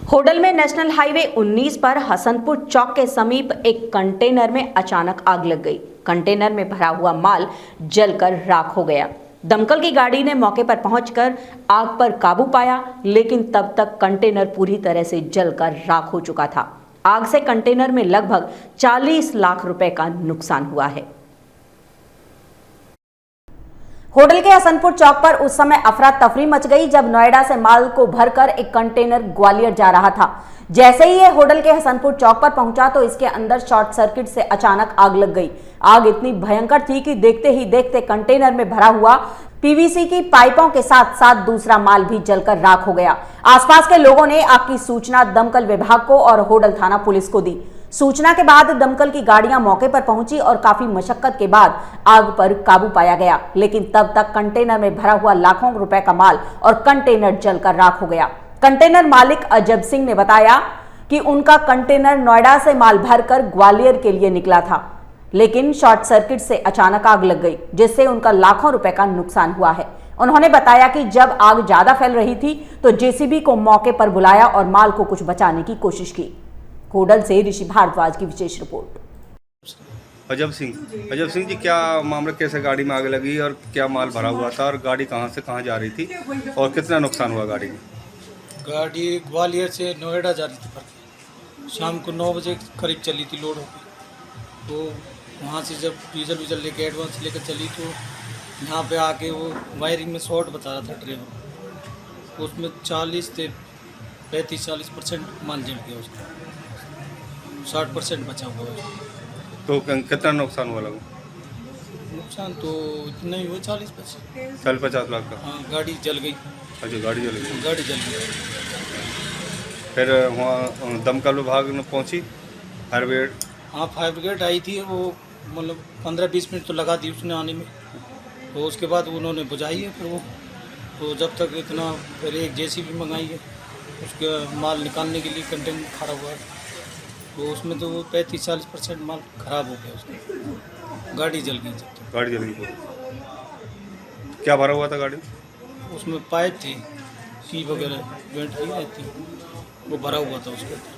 होडल में national highway 19 पर हसनपुर चौक के समीप एक कंटेनर में अचानक आग लग गई। कंटेनर में भरा हुआ माल जलकर राख हो गया। दमकल की गाड़ी ने मौके पर पहुंचकर आग पर काबू पाया, लेकिन तब तक कंटेनर पूरी तरह से जलकर राख हो चुका था। आग से कंटेनर में लगभग 40 लाख रुपए का नुकसान हुआ है। होडल के हसनपुर चौक पर उस समय अफरा तफरी मच गई जब नोएडा से माल को भरकर एक कंटेनर ग्वालियर जा रहा था। जैसे ही ये होडल के हसनपुर चौक पर पहुंचा तो इसके अंदर शॉर्ट सर्किट से अचानक आग लग गई। आग इतनी भयंकर थी कि देखते ही देखते कंटेनर में भरा हुआ पीवीसी की पाइपों के साथ साथ दूसरा माल भी जलकर राख हो गया। आसपास के लोगों ने आग की सूचना दमकल विभाग को और होडल थाना पुलिस को दी। सूचना के बाद दमकल की गाड़ियां मौके पर पहुंची और काफी मशक्कत के बाद आग पर काबू पाया गया, लेकिन तब तक कंटेनर में भरा हुआ लाखों रुपए का माल और कंटेनर जलकर राख हो गया। कंटेनर मालिक अजब सिंह ने बताया कि उनका कंटेनर नोएडा से माल भरकर ग्वालियर के लिए निकला था, लेकिन शॉर्ट सर्किट से अचानक आग लग गई, जिससे उनका लाखों रुपए का नुकसान हुआ है। उन्होंने बताया कि जब आग ज्यादा फैल रही थी तो जेसीबी को मौके पर बुलाया और माल को कुछ बचाने की कोशिश की। होडल से ऋषि भारद्वाज की विशेष रिपोर्ट। अजब सिंह जी, क्या मामला, कैसे गाड़ी में आग लगी और क्या माल भरा हुआ था और गाड़ी कहां से कहां जा रही थी और कितना नुकसान हुआ गाड़ी में? गाड़ी ग्वालियर से नोएडा जा रही थी पर शाम को 9 बजे करीब चली थी लोड होकर। तो वहाँ से जब डीजल लेके एडवांस लेकर चली तो यहाँ पे आके वो वायरिंग में शॉर्ट बता रहा था ड्राइवर, उसमें 40 से 35-40% माल जल गया, उसका 60% बचा हुआ है। तो कितना नुकसान हुआ लगा? नुकसान तो इतना ही हुआ 40-50 लाख का। हाँ, गाड़ी जल गई। अच्छा, गाड़ी जल गई। गाड़ी जल गई। फिर वहाँ दमकल विभाग में पहुँची फायर ब्रिगेड? हाँ, फायर ब्रिगेड आई थी, वो मतलब 15-20 मिनट तो लगा दी उसने आने में। तो उसके बाद उन्होंने बुझाई है फिर वो, तो जब तक इतना फिर एक जेसीबी मंगाई है उसके माल निकालने के लिए। कंटेनर खड़ा हुआ है तो उसमें तो वो 35-40% माल खराब हो गया, उसकी गाड़ी जल गई। जब तक गाड़ी जल गई। क्या भरा हुआ था गाड़ी? उसमें पाइप थी, सी वगैरह जॉइंट की रहती, वो भरा हुआ था उसके अंदर।